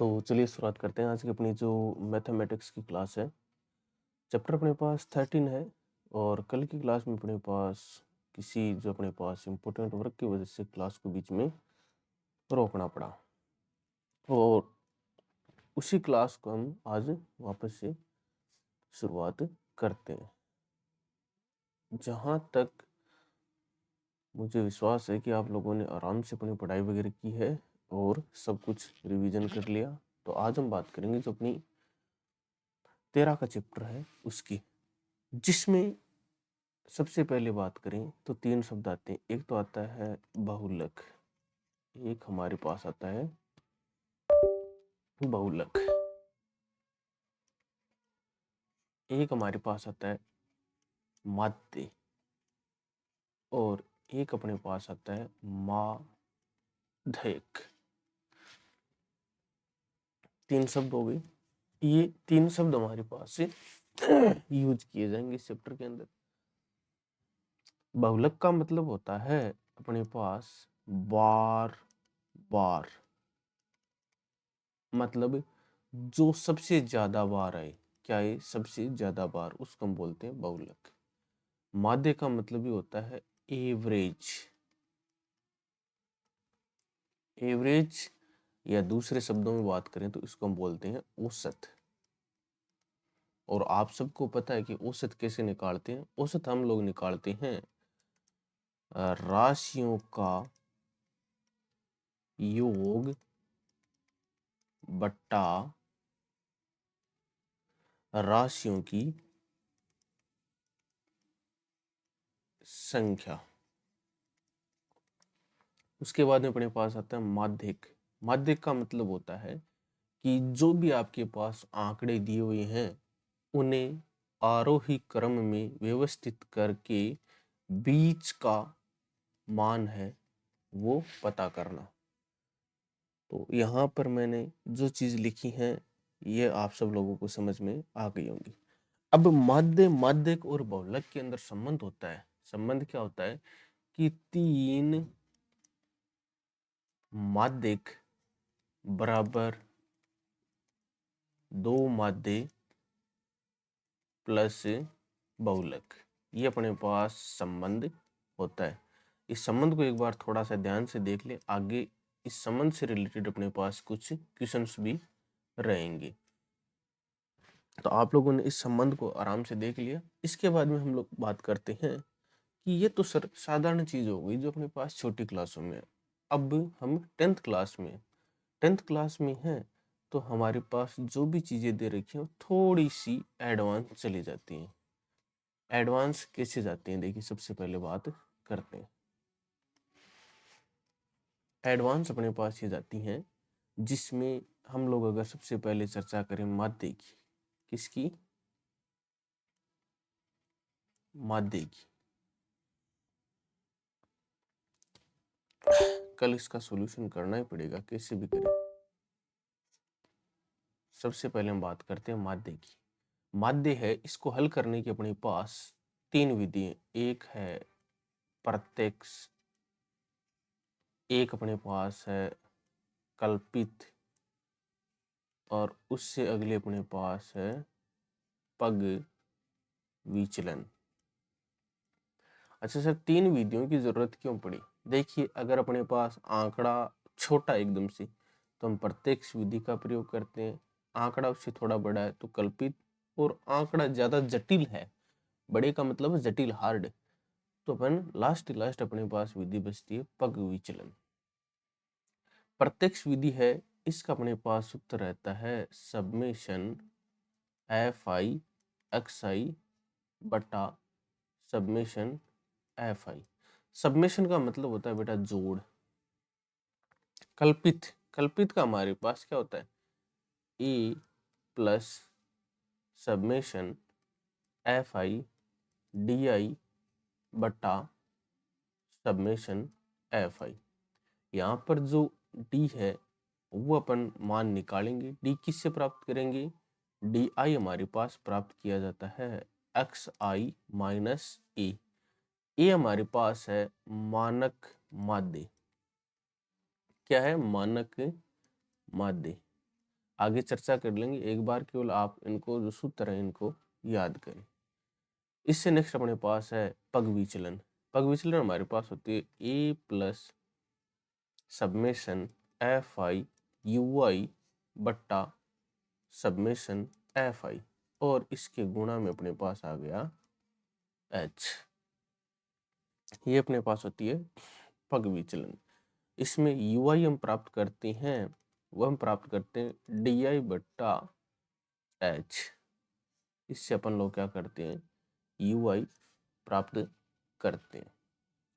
तो चलिए शुरुआत करते हैं आज की अपनी जो मैथमेटिक्स की क्लास है। चैप्टर अपने पास 13 है और कल की क्लास में अपने पास जो अपने पास इम्पोर्टेंट वर्क की वजह से क्लास को बीच में रोकना पड़ा और उसी क्लास को हम आज वापस से शुरुआत करते हैं। जहाँ तक मुझे विश्वास है कि आप लोगों ने आराम से अपनी पढ़ाई वगैरह की है और सब कुछ रिवीजन कर लिया। तो आज हम बात करेंगे जो अपनी 13 का चैप्टर है उसकी, जिसमें सबसे पहले बात करें तो 3 शब्द आते हैं। एक तो आता है बहुलक, एक हमारे पास आता है बहुलक, एक हमारे पास आता है माध्य और एक अपने पास आता है माध्यक। 3 शब्द हो गए। ये 3 शब्द हमारे पास से यूज किए जाएंगे इस चैप्टर के अंदर। बहुलक का मतलब होता है अपने पास बार बार, मतलब जो सबसे ज्यादा बार आए। क्या है? सबसे ज्यादा बार, उसको हम बोलते हैं बहुलक। माध्य का मतलब ही होता है एवरेज। एवरेज या दूसरे शब्दों में बात करें तो इसको हम बोलते हैं औसत। और आप सबको पता है कि औसत कैसे निकालते हैं। औसत हम लोग निकालते हैं राशियों का योग बट्टा राशियों की संख्या। उसके बाद में अपने पास आता है माध्यक। माध्यक का मतलब होता है कि जो भी आपके पास आंकड़े दिए हुए हैं उन्हें आरोही क्रम में व्यवस्थित करके बीच का मान है वो पता करना। तो यहाँ पर मैंने जो चीज लिखी है ये आप सब लोगों को समझ में आ गई होंगी। अब माध्य, माध्यक और बहुलक के अंदर संबंध होता है। संबंध क्या होता है कि 3 माध्यक बराबर 2 माध्य प्लस बहुलक, ये अपने पास संबंध होता है। इस संबंध को एक बार थोड़ा सा ध्यान से देख ले। आगे इस संबंध से रिलेटेड अपने पास कुछ क्वेश्चंस भी रहेंगे। तो आप लोगों ने इस संबंध को आराम से देख लिया। इसके बाद में हम लोग बात करते हैं कि ये तो सर साधारण चीज हो गई जो अपने पास छोटी क्लासों में है। अब हम 10th क्लास में 10th क्लास में हैं तो हमारे पास जो भी चीजें दे रखी हैं थोड़ी सी एडवांस चली जाती हैं। एडवांस कैसे जाती हैं? देखिए, सबसे पहले बात करते हैं। एडवांस अपने पास ये जाती हैं जिसमें हम लोग अगर सबसे पहले चर्चा करें माध्य की। किसकी? माध्य की। कल इसका सॉल्यूशन करना ही पड़ेगा, कैसे भी करें। सबसे पहले हम बात करते हैं माध्य की। माध्य है, इसको हल करने की अपने पास 3 विधियां। एक है प्रत्यक्ष, एक अपने पास है कल्पित और उससे अगले अपने पास है पग विचलन। अच्छा सर, 3 विधियों की जरूरत क्यों पड़ी? देखिए, अगर अपने पास आंकड़ा छोटा एकदम से तो हम प्रत्यक्ष विधि का प्रयोग करते हैं। आंकड़ा उससे थोड़ा बड़ा है तो कल्पित, और आंकड़ा ज्यादा जटिल है, बड़े का मतलब जटिल, हार्ड, तो अपन लास्ट अपने पास विधि बचती है पग विचलन। प्रत्यक्ष विधि है, इसका अपने पास सूत्र रहता है सबमेशन एफ आई एक्स आई बटा सबमेशन एफ आई। सबमेशन का मतलब होता है बेटा जोड़। कल्पित, कल्पित का हमारे पास क्या होता है? A plus summation F I D I बटा सबमेशन एफ आई। यहाँ पर जो डी है वो अपन मान निकालेंगे। डी किससे प्राप्त करेंगे? डी आई हमारे पास प्राप्त किया जाता है एक्स आई माइनस ए। ए हमारे पास है मानक माध्य। क्या है? मानक माध्य। आगे चर्चा कर लेंगे, एक बार केवल आप इनको जो सूत्र है इनको याद करें। इससे नेक्स्ट अपने पास है पग विचलन। पग विचलन हमारे पास होती है A plus summation F I you आई बट्टा सबमेशन एफ आई, और इसके गुणा में अपने पास आ गया एच। ये अपने पास होती है पग विचलन। इसमें यू आई हम प्राप्त करते हैं, वो हम प्राप्त करते हैं डी आई बट्टा एच। इससे अपन लोग क्या करते हैं, यू आई प्राप्त करते हैं।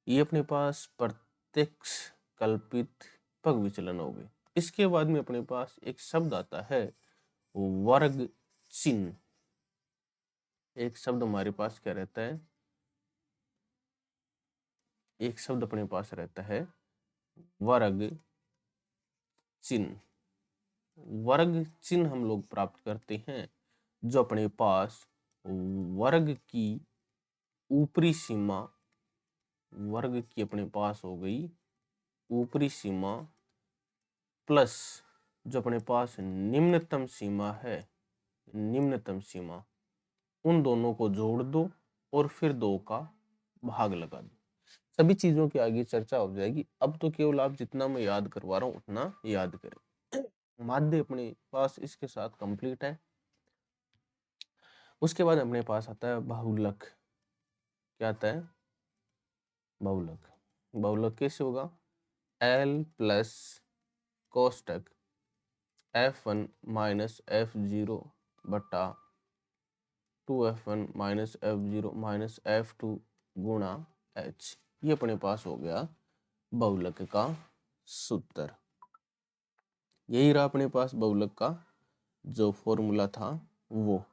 ये अपने पास प्रत्यक्ष कल्पित पग विचलन हो गए। इसके बाद में अपने पास एक शब्द आता है वर्ग चिन्ह। एक शब्द हमारे पास क्या रहता है, एक शब्द अपने पास रहता है वर्ग चिन्ह। वर्ग चिन्ह हम लोग प्राप्त करते हैं जो अपने पास वर्ग की ऊपरी सीमा, वर्ग की अपने पास हो गई ऊपरी सीमा प्लस जो अपने पास निम्नतम सीमा है, निम्नतम सीमा, उन दोनों को जोड़ दो और फिर 2 का भाग लगा दो। सभी चीजों की आगे चर्चा हो जाएगी। अब तो केवल आप जितना मैं याद करवा रहा हूं उतना याद करें। माध्य अपने पास इसके साथ कंप्लीट है। उसके बाद अपने पास आता है बहुलक। क्या आता है, बहुलक। बहुलक कैसे होगा, L plus कोष्टक F1 minus F0 बटा 2F1 minus F0 minus F2 गुणा H। ये अपने पास हो गया बहुलक का सूत्र। यही रहा अपने पास बहुलक का जो फॉर्मूला था वो।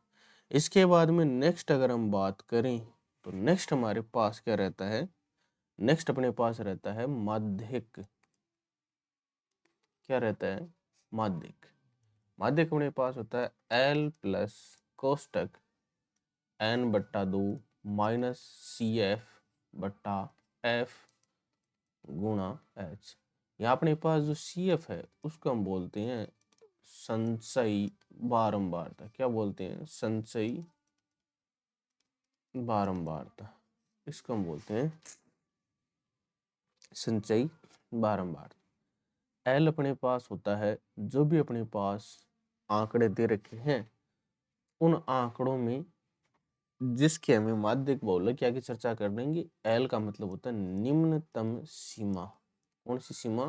इसके बाद में नेक्स्ट अगर हम बात करें तो नेक्स्ट हमारे पास क्या रहता है, नेक्स्ट अपने पास रहता है माध्यक। क्या रहता है, माध्यक। माध्यक अपने पास होता है एल प्लस कोष्टक एन बट्टा 2 माइनस सी एफ बट्टा एफ गुणा एच। यहाँ अपने पास जो सी एफ है उसको हम बोलते हैं संचयी बारंबारता। क्या बोलते हैं, संचयी बारंबारता। इसको हम बोलते हैं संचयी बारंबारता। एल अपने पास होता है जो भी अपने पास आंकड़े दे रखे हैं उन आंकड़ों में जिसके हमें माध्यक बहुलक की आगे चर्चा कर देंगे। एल का मतलब होता है निम्नतम सीमा। कौन सी सीमा,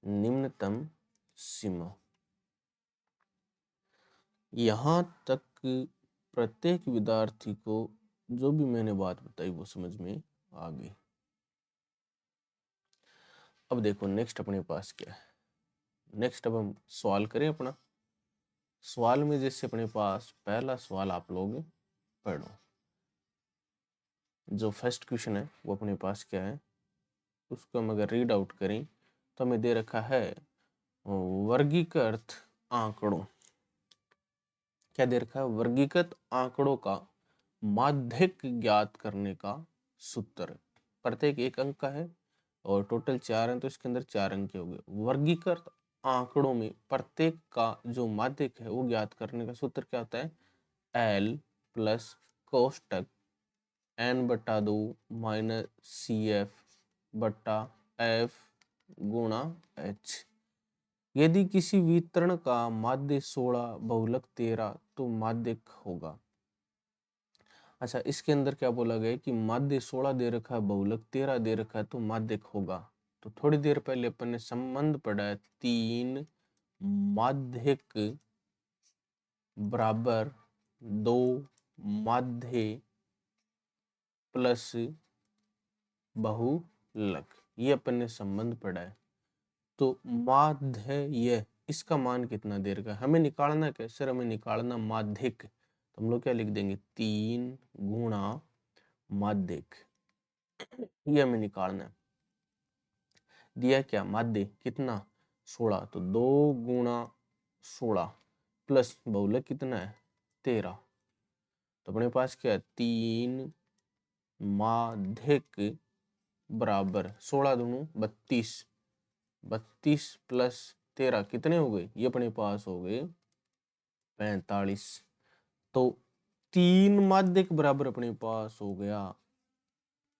निम्नतम सीमा। यहां तक प्रत्येक विद्यार्थी को जो भी मैंने बात बताई वो समझ में आ गई। अब देखो नेक्स्ट अपने पास क्या है। नेक्स्ट अब हम सवाल करें अपना। सवाल में जैसे अपने पास पहला सवाल आप लोग पढ़ो। जो फर्स्ट क्वेश्चन है वो अपने पास क्या है, उसको हम अगर रीड आउट करें तो हमें दे रखा है वर्गीकृत आंकड़ों। क्या दे रखा है, वर्गीकृत आंकड़ों का माध्यक ज्ञात करने का सूत्र। प्रत्येक 1 अंक का है और टोटल 4 हैं तो इसके अंदर 4 अंक हो गए। वर्गीकृत आंकड़ों में प्रत्येक का जो माध्यक है वो ज्ञात करने का सूत्र क्या होता है, एल प्लस कोष्टक एन बट्टा 2 माइनस सी एफ बट्टा एफ गुणा एच। यदि किसी वितरण का माध्य 16 बहुलक 13 तो माध्यक होगा। अच्छा, इसके अंदर क्या बोला गया कि माध्य 16 दे रखा है, बहुलक 13 दे रखा है तो माध्यक होगा। तो थोड़ी देर पहले अपन ने संबंध पढ़ा है 3 माध्यक बराबर 2 माध्य प्लस बहुलक। ये अपन ने संबंध पढ़ा है। तो माध्य इसका मान कितना दे रखा है, हमें निकालना क्या सर, हमें निकालना माध्यक। तो हम लोग क्या लिख देंगे 3 गुणा माध्यक। ये हमें निकालना है। दिया क्या, माध्य कितना 16, तो 2 गुणा 16 प्लस बहुलक कितना है 13। तो अपने पास क्या है 3 माध्यक बराबर 16 दूनी 32, 32 प्लस 13 कितने हो गए? ये अपने पास हो गए 45। तो 3 माध्यक बराबर अपने पास हो गया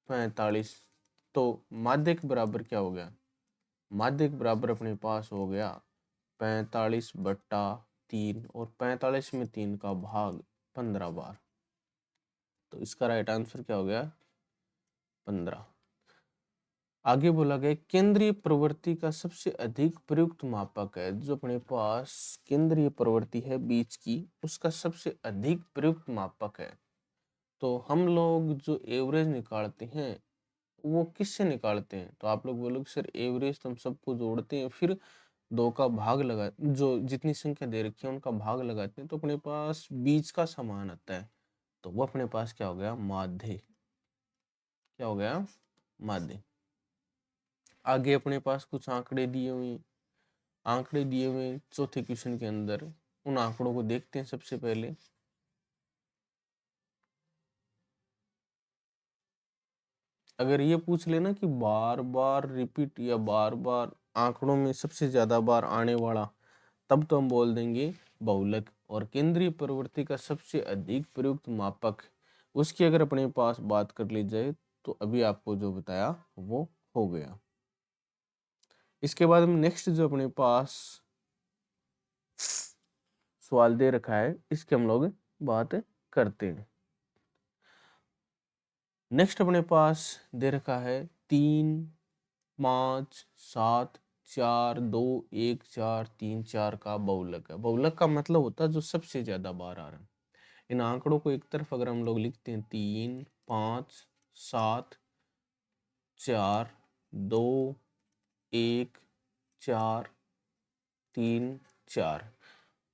45। तो माध्यक बराबर क्या हो गया? माध्यक बराबर अपने पास हो गया 45/3 और 45 में 3 का भाग 15 बार। तो इसका राइट आंसर क्या हो गया? 15। आगे बोला गया केंद्रीय प्रवृत्ति का सबसे अधिक प्रयुक्त मापक है। जो अपने पास केंद्रीय प्रवृत्ति है बीच की, उसका सबसे अधिक प्रयुक्त मापक है। तो हम लोग जो एवरेज निकालते हैं वो किससे निकालते हैं? तो आप लोग बोलोगे सर एवरेज तो हम सबको जोड़ते हैं, फिर 2 का भाग लगा, जो जितनी संख्या दे रखी है उनका भाग लगाते हैं, तो अपने पास बीच का समान आता है। तो वो अपने पास क्या हो गया? माध्य। क्या हो गया? माध्य। आगे अपने पास कुछ आंकड़े दिए हुए चौथे क्वेश्चन के अंदर। उन आंकड़ों को देखते हैं सबसे पहले। अगर ये पूछ लेना कि बार बार रिपीट या बार बार आंकड़ों में सबसे ज्यादा बार आने वाला, तब तो हम बोल देंगे बहुलक। और केंद्रीय प्रवृत्ति का सबसे अधिक प्रयुक्त मापक, उसकी अगर अपने पास बात कर ली जाए तो अभी आपको जो बताया वो हो गया। इसके बाद हम नेक्स्ट जो अपने पास सवाल दे रखा है, इसके हम लोग बात करते हैं। नेक्स्ट अपने पास दे रखा है 3, 5, 7, 4, 2, 1, 4, 3, 4 का बहुलक है। बहुलक का मतलब होता है जो सबसे ज्यादा बार आ रहा है। इन आंकड़ों को एक तरफ अगर हम लोग लिखते हैं 3, 5, 7, 4, 2, 1, 4, 3, 4,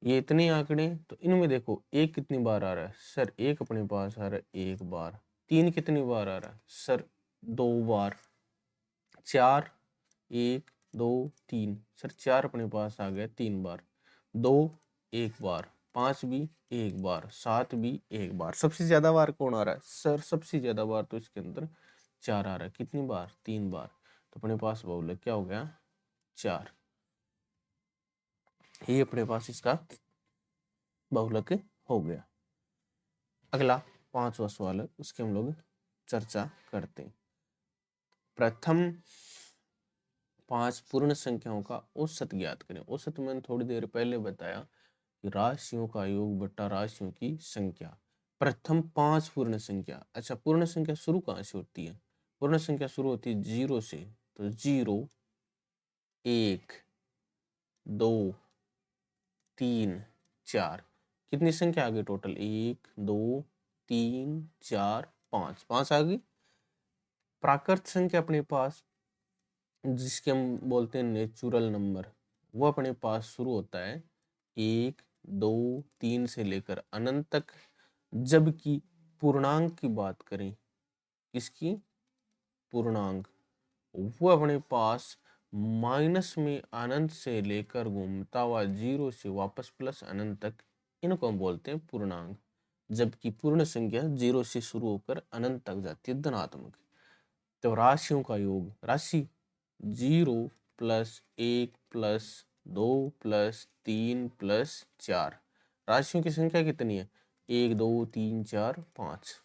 ये इतने आंकड़े। तो इनमें देखो एक कितनी बार आ रहा है? सर एक अपने पास आ रहा है 1 बार। 3 कितनी बार आ रहा है? सर 2 बार। 4, 1, 2, 3, सर 4 अपने पास आ गया 3 बार। 2 1 बार, 5 भी 1 बार, 7 भी 1 बार। सबसे ज्यादा बार कौन आ रहा है? सर सबसे ज्यादा बार तो इसके अंदर 4 आ रहा है। कितनी बार? 3 बार। तो अपने पास बहुलक क्या हो गया? 4। ये अपने पास इसका बहुलक हो गया। अगला 5वां सवाल है, उसके हम लोग चर्चा करते हैं। प्रथम 5 पूर्ण संख्याओं का औसत ज्ञात करें। औसत मैंने थोड़ी देर पहले बताया कि राशियों का योग बट्टा राशियों की संख्या। प्रथम 5 पूर्ण संख्या। अच्छा, पूर्ण संख्या शुरू कहाँ से होती है? पूर्ण संख्या शुरू होती है 0 से। तो 0, 1, 2, 3, 4, कितनी संख्या आ गई टोटल? 1, 2, 3, 4, 5, 5 आ गई। प्राकृत संख्या अपने पास, जिसके हम बोलते हैं नेचुरल नंबर, वो अपने पास शुरू होता है 1, 2, 3 से लेकर अनंत तक। जबकि पूर्णांक की बात करें, किसकी? पूर्णांक, वो अपने पास माइनस में अनंत से लेकर घूमता हुआ 0 से वापस प्लस अनंत तक, इनको हम बोलते हैं पूर्णांक। जबकि पूर्ण संख्या 0 से शुरू होकर अनंत तक जाती है, धनात्मक। तो राशियों का योग, राशि 0 प्लस 1 प्लस 2 प्लस 3 प्लस 4, राशियों की संख्या कितनी है? 1, 2, 3, 4, 5।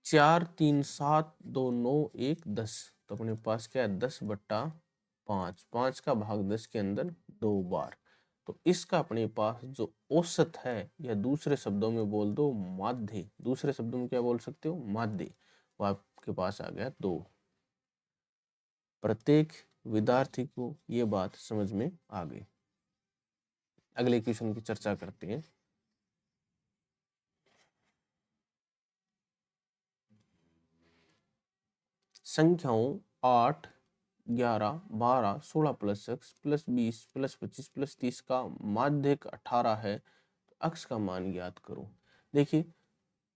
4, 3, 7, 2, 9, 1, 10। तो अपने पास क्या है? 10/5। 5 का भाग 10 के अंदर 2 बार। तो इसका अपने पास जो औसत है, या दूसरे शब्दों में बोल दो माध्य, दूसरे शब्दों में क्या बोल सकते हो? माध्य, वो आपके पास आ गया 2। प्रत्येक विद्यार्थी को ये बात समझ में आ गई। अगले क्वेश्चन की चर्चा करते हैं। संख्याओं 8, 11, 12, 16 plus x plus 20 plus 25 plus 30 का माध्यक 18 है। अक्स का मान ज्ञात करो। देखिए,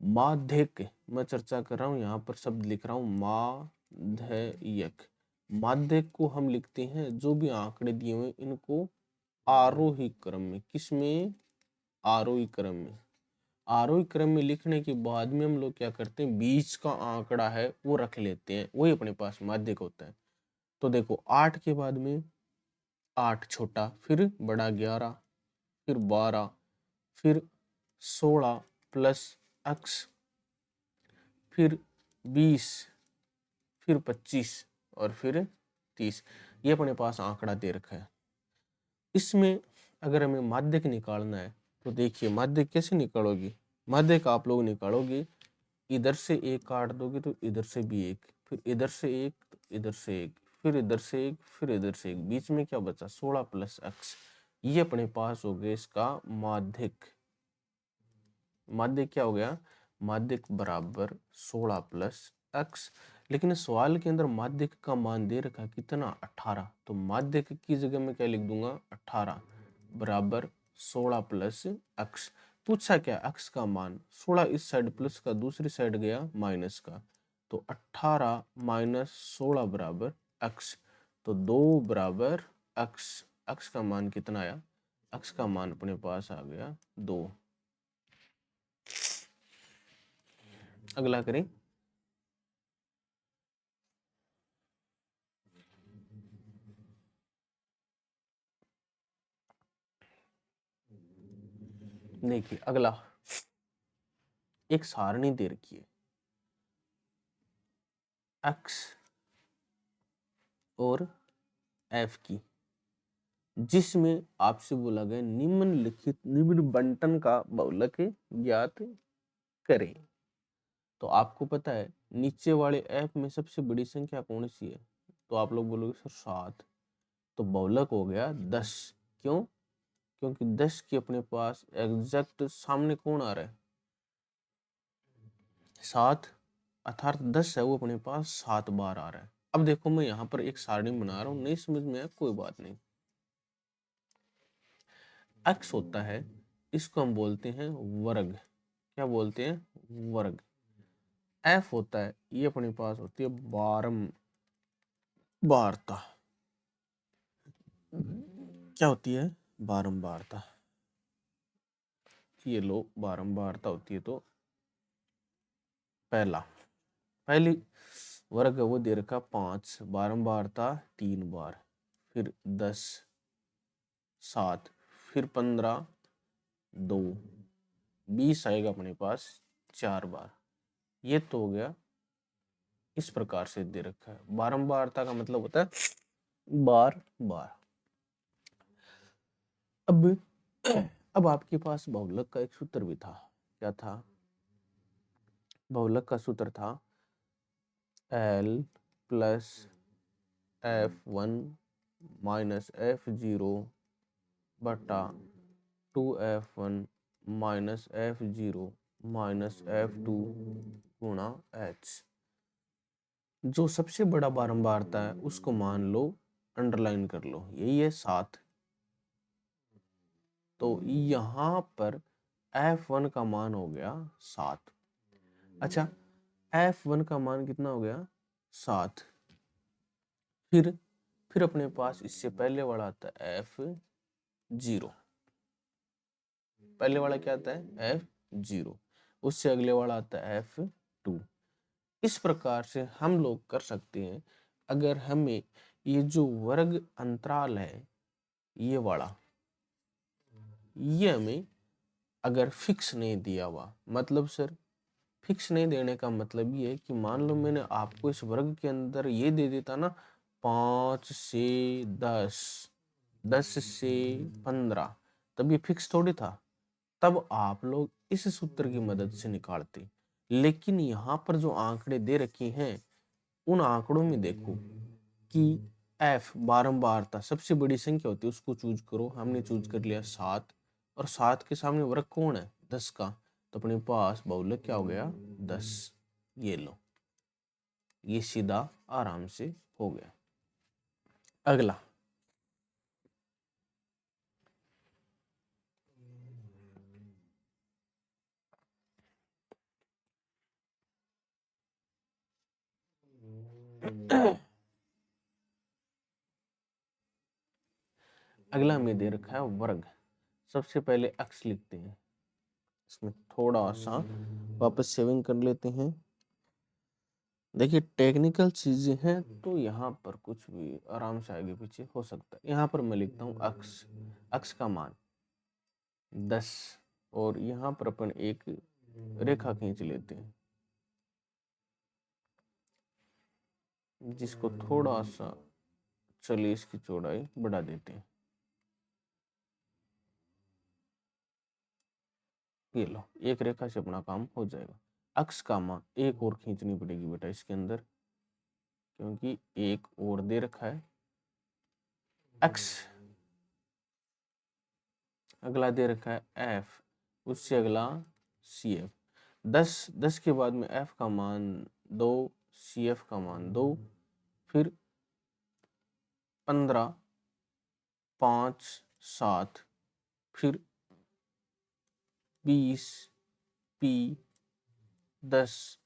माध्यक मैं चर्चा कर रहा हूँ, यहाँ पर शब्द लिख रहा हूँ माध्यक। माध्यक को हम लिखते हैं, जो भी आंकड़े दिए हुए इनको आरोही क्रम में। किसमें? आरोही क्रम में। आरोही क्रम में लिखने के बाद में हम लोग क्या करते हैं? बीच का आंकड़ा है वो रख लेते हैं, वही अपने पास माध्यक होता है। तो देखो 8 के बाद में 8 छोटा, फिर बड़ा 11, फिर 12, फिर 16 प्लस x, फिर 20, फिर 25 और फिर 30। ये अपने पास आंकड़ा दे रखा है। इसमें अगर हमें माध्यक निकालना है तो देखिए माध्यक कैसे निकालोगी। माध्यक आप लोग निकालोगे, इधर से एक काट दोगे तो इधर से भी एक, फिर इधर से एक, इधर से एक, फिर इधर से एक, फिर इधर से एक, बीच में क्या बचा 16 प्लस x। ये अपने पास हो गया इसका माध्यक। माध्यक क्या हो गया, माध्यक बराबर 16 प्लस x। लेकिन सवाल के अंदर माध्यक का मान दे रखा कितना 18, तो माध्यक की जगह में क्या लिख दूंगा 18 बराबर 16 प्लस x। पूछा क्या x का मान, 16 इस साइड प्लस का, दूसरी साइड गया माइनस का, तो 18 माइनस 16 बराबर x, तो 2 बराबर x। x का मान कितना आया, x का मान अपने पास आ गया 2। अगला करें। देखिए अगला एक सारणी दे रखी है x और f की, जिसमें आपसे बोला गया निम्न बंटन का बहुलक ज्ञात करें। तो आपको पता है नीचे वाले f में सबसे बड़ी संख्या कौन सी है, तो आप लोग बोलोगे सर 7, तो बहुलक हो गया 10। क्यों, क्योंकि 10 की अपने पास एग्जैक्ट सामने कौन आ रहा है 7, अर्थात 10 है वो अपने पास 7 बार आ रहा है। अब देखो मैं यहाँ पर एक सारणी बना रहा हूँ, नहीं समझ में आया कोई बात नहीं। x होता है, इसको हम बोलते हैं वर्ग, क्या बोलते हैं वर्ग। f होता है, ये अपने पास होती है बारंबारता, क्या होती है बारंबारता, ये लो बारंबारता होती है। तो पहली वर्ग है वो दे रखा 5, बारंबारता 3 बार, फिर 10, 7, फिर 15, 2, 20 आएगा अपने पास 4 बार। ये तो हो गया, इस प्रकार से दे रखा है। बारंबारता का मतलब होता है बार बार। अब आपके पास बहुलक का एक सूत्र भी था, क्या था, बहुलक का सूत्र था L plus F1 minus F0 बटा 2F1 minus F0 minus F2 गुणा H। जो सबसे बड़ा बारंबारता है उसको मान लो, अंडरलाइन कर लो, यही है 7। तो यहां पर F1 का मान हो गया 7। अच्छा, F1 का मान कितना हो गया 7। फिर अपने पास इससे पहले वाला आता है F0। पहले वाला क्या आता है F0, उससे अगले वाला आता है F2। इस प्रकार से हम लोग कर सकते हैं। अगर हमें ये जो वर्ग अंतराल है ये वाला, ये हमें अगर फिक्स नहीं दिया हुआ, मतलब सर फिक्स नहीं देने का मतलब ये है कि मान लो मैंने आपको इस वर्ग के अंदर ये दे देता ना 5 से 10, 10 से 15, तब ये फिक्स थोड़ी था, तब आप लोग इस सूत्र की मदद से निकालते। लेकिन यहाँ पर जो आंकड़े दे रखे हैं उन आंकड़ों में देखो कि f बारंबारता सबसे बड़ी संख्या होती है उसको चूज करो, हमने चूज कर लिया 7, और 7 के सामने वर्ग कौन है 10 का, तो अपने पास बहुलक क्या हो गया 10। ये लो, ये सीधा आराम से हो गया। अगला अगला हमें दे रखा है वर्ग। सबसे पहले x लिखते हैं, इसमें थोड़ा सा वापस सेविंग कर लेते हैं। देखिए टेक्निकल चीजें हैं तो यहाँ पर कुछ भी आराम से आगे पीछे हो सकता है। यहाँ पर मैं लिखता हूँ अक्स, अक्स का मान 10 और यहाँ पर अपन एक रेखा खींच लेते हैं जिसको थोड़ा सा, चलिए इसकी चौड़ाई बढ़ा देते हैं। ये लो, एक रेखा से अपना काम हो जाएगा। अक्स का मान एक और खींचनी पड़ेगी बेटा इसके अंदर, क्योंकि एक और दे रखा है एक्स, अगला दे रखा है एफ, उससे अगला सी एफ। 10 के बाद में एफ का मान 2, सी एफ का मान 2, फिर 15, 5, 7, फिर 20, पी 10,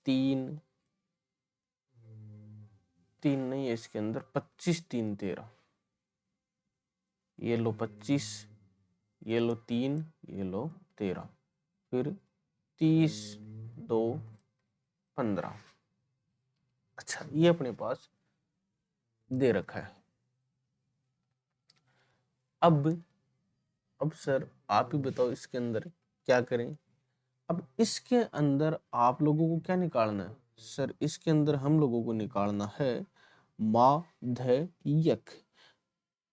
3 नहीं है इसके अंदर, 25, 3, 13, ये लो 25, ये लो 3, ये लो 13, फिर 30, 2, 15। अच्छा ये अपने पास दे रखा है। अब सर आप ही बताओ इसके अंदर क्या करें। अब इसके अंदर आप लोगों को क्या निकालना है सर? इसके अंदर हम लोगों को निकालना है माध्यक।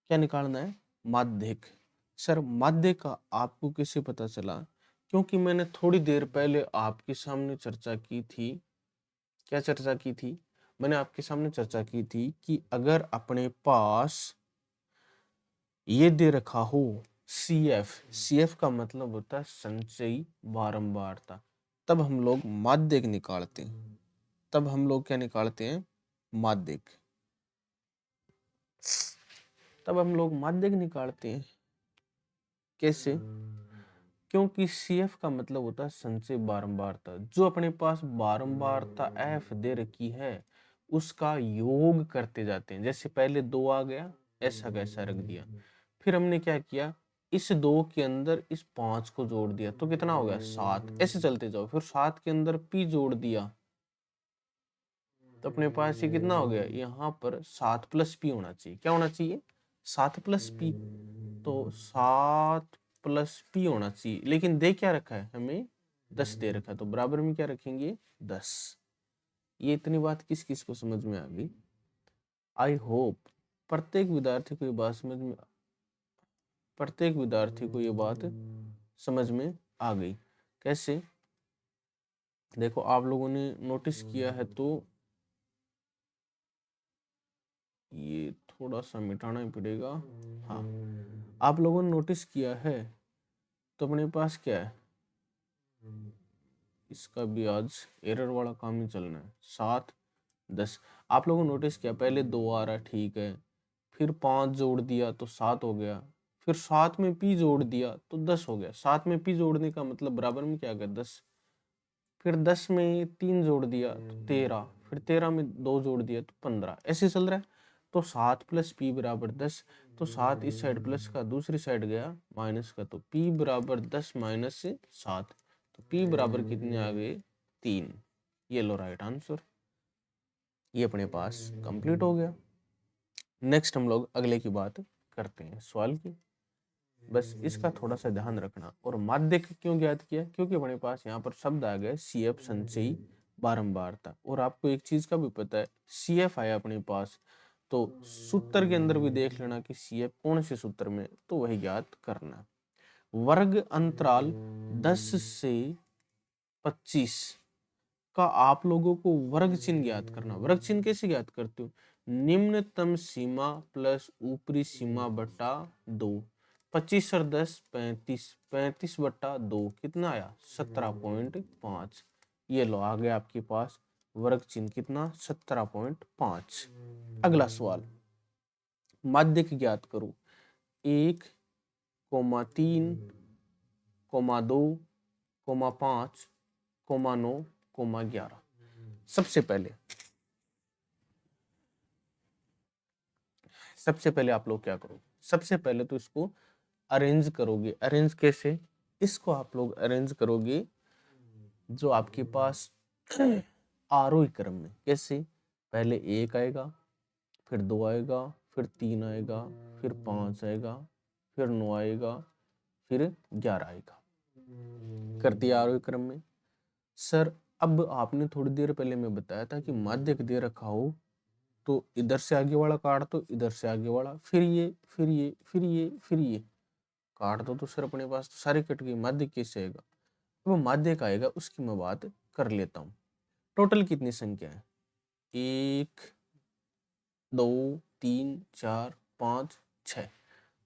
क्या निकालना है? माध्यक। सर माध्य का आपको कैसे पता चला? क्योंकि मैंने थोड़ी देर पहले आपके सामने चर्चा की थी। क्या चर्चा की थी? मैंने आपके सामने चर्चा की थी कि अगर अपने पास ये दे रखा हो CF का मतलब होता है संचयी बारंबारता, तब हम लोग माध्यक निकालते हैं। तब हम लोग क्या निकालते हैं? माध्यक। तब हम लोग माध्यक निकालते हैं। कैसे? क्योंकि CF का मतलब होता है संचय बारंबारता। जो अपने पास बारंबारता F दे रखी है उसका योग करते जाते हैं। जैसे पहले 2 आ गया, ऐसा कैसा रख दिया, फिर हमने क्या किया, इस 2 के अंदर इस 5 को जोड़ दिया तो कितना हो गया? 7। ऐसे चलते जाओ, फिर 7 के अंदर P जोड़ दिया तो अपने पास ये कितना हो गया? यहाँ पर 7 प्लस P होना चाहिए। क्या होना चाहिए? 7 प्लस P। तो 7 प्लस P होना चाहिए, लेकिन दे क्या रखा है हमें? 10 दे रखा है, तो बराबर में क्या रखेंगे? 10। ये इतनी बात किस किस को समझ में आ गई? आई होप प्रत्येक विद्यार्थी को ये बात समझ में, प्रत्येक विद्यार्थी को ये बात समझ में आ गई। कैसे? देखो आप लोगों ने नोटिस किया है तो ये थोड़ा सा मिटाना ही पड़ेगा। हाँ, आप लोगों ने नोटिस किया है तो अपने पास क्या है? इसका भी आज एरर वाला काम ही चलना है। 7, 10 आप लोगों ने नोटिस किया, पहले 2 आ रहा है, ठीक है, फिर 5 जोड़ दिया तो 7 हो गया, फिर 7 में P जोड़ दिया तो 10 हो गया। 7 में P जोड़ने का मतलब बराबर में क्या आ गया? 10। फिर 10 में 3 जोड़ दिया तो 13, फिर 13 में 2 जोड़ दिया तो 15। ऐसे चल रहा है। तो 7 प्लस P बराबर 10। तो 7 इस साइड प्लस का, दूसरी साइड गया माइनस का, तो P बराबर 10 माइनस 7, तो P बराबर कितने आ गए? 3। ये लो राइट आंसर। ये अपने पास कंप्लीट हो गया। नेक्स्ट हम लोग अगले की बात करते हैं, सवाल की। बस इसका थोड़ा सा ध्यान रखना। और माध्यक क्यों ज्ञात किया? क्योंकि अपने पास यहाँ पर शब्द आ गए CF संचयी बारंबारता। और आपको एक चीज का भी पता है, CF आया अपने पास तो सूत्र के अंदर भी देख लेना कि CF कौन से सूत्र में, तो वही ज्ञात करना। वर्ग अंतराल 10 से 25 का आप लोगों को वर्ग चिन्ह ज्ञात करना। वर्ग चिन्ह कैसे ज्ञात करते हो? निम्नतम सीमा प्लस ऊपरी सीमा बटा 2। 25 और 10 35, 35 बटा 2 कितना आया? 17.5। ये लो आ गया आपके पास वर्ग चिन्ह कितना? 17.5। अगला सवाल, माध्यक ज्ञात करो। 1, 3, 2, 5, 9, 11। सबसे पहले आप लोग क्या करो? सबसे पहले तो इसको अरेंज करोगे। अरेंज कैसे? इसको आप लोग अरेंज करोगे, जो आपके पास आरोही क्रम में। कैसे? पहले 1 आएगा, फिर 2 आएगा, फिर 3 आएगा, फिर 5 आएगा, फिर 9 आएगा, फिर 11 आएगा। कर दिया आरोही क्रम में। सर अब आपने थोड़ी देर पहले मैं बताया था कि माध्यक दे रखा हो तो इधर से आगे वाला काट दो, इधर से आगे वाला, फिर ये, फिर ये, फिर ये, फिर ये काट दो, तो सर अपने पास तो सारे कट गए, माध्यक कैसे आएगा? अब माध्यक आएगा उसकी मैं बात कर लेता हूँ। टोटल कितनी संख्या है? 1 2 3 4 5 6।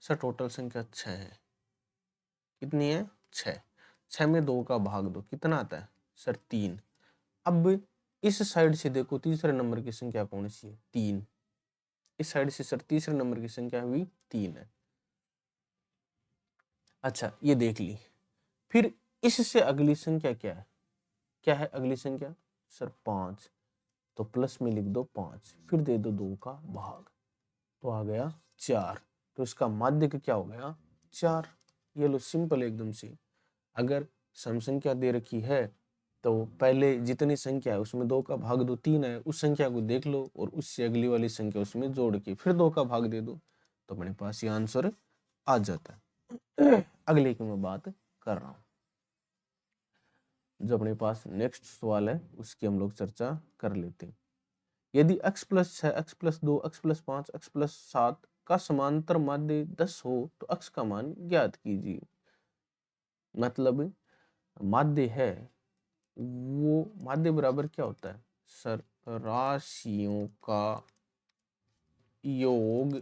सर टोटल संख्या 6 है। कितनी है? 6। 6 में 2 का भाग दो, कितना आता है? सर 3। अब इस साइड से देखो तीसरे नंबर की संख्या कौन सी है? 3। इस साइड से सर तीसरे नंबर की संख्या हुई 3 है। अच्छा ये देख ली। फिर इससे अगली संख्या क्या है? क्या है अगली संख्या? सर 5। तो प्लस में लिख दो 5, फिर दे दो 2 का भाग, तो आ गया 4। तो इसका माध्यक क्या हो गया? 4। ये लो सिंपल एकदम से। अगर सम संख्या दे रखी है तो पहले जितनी संख्या है उसमें 2 का भाग दो, 3 है, उस संख्या को देख लो और उससे अगली वाली संख्या उसमें जोड़ के फिर 2 का भाग दे दो, तो अपने पास ये आंसर आ जाता है। अगले की मैं बात कर रहा हूं। जो अपने पास नेक्स्ट सवाल है उसकी हम लोग चर्चा कर लेते हैं। यदि x plus 6, x plus 2, x plus 5, x plus 7 का समांतर माध्य 10 हो तो x का मान ज्ञात कीजिए। मतलब माध्य है वो माध्य बराबर क्या होता है? सर राशियों का योग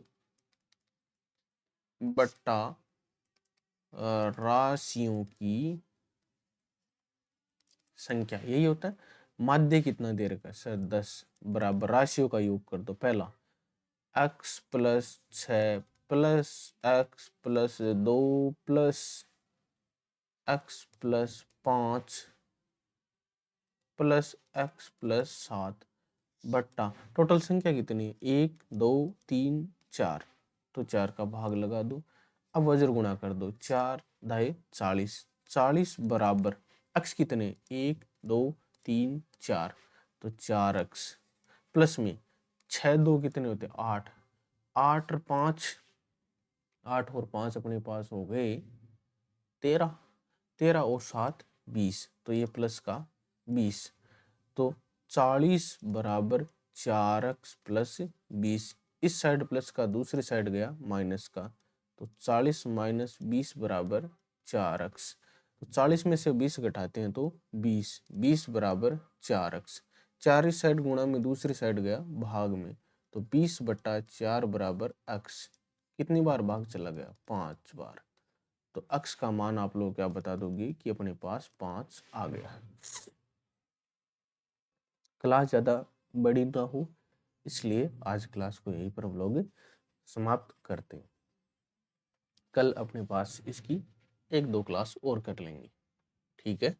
बट्टा राशियों की संख्या, यही होता है। माध्य कितना दे रखा है? सर 10 बराबर राशियों का योग कर दो। पहला x plus 6 plus x plus 2 plus x plus 5 plus x plus 7 बट्टा टोटल संख्या कितनी है? 1 2 3 4। तो 4 का भाग लगा दो। अब वज्र गुणा कर दो, 4 ढाई 40, 40 बराबर x कितने? 1 2 3 4, तो 4x प्लस में 6 2 कितने होते? 8, 8 और 5, 8 और 5 अपने पास हो गए 13, 13 और 7 20, तो ये प्लस का 20, तो 40 बराबर 4x प्लस 20। इस साइड प्लस का, दूसरी साइड गया माइनस का, तो 40 माइनस 20 बराबर 4x। तो 40 में से 20 घटाते हैं तो 20, 20 बराबर 4x। 4 इस साइड गुणा में दूसरी साइड गया भाग में, तो 20 बट्टा 4 बराबर x। कितनी बार भाग चला गया? 5 बार। तो x का मान आप लोग क्या बता दोगे कि अपने पास 5 आ गया है। क्लास ज़्यादा बड़ी ना हो इसलिए आज क्लास को यहीं पर हम लोग समाप्त करते हैं। कल अपने पास इसकी 1-2 क्लास और कर लेंगे। ठीक है।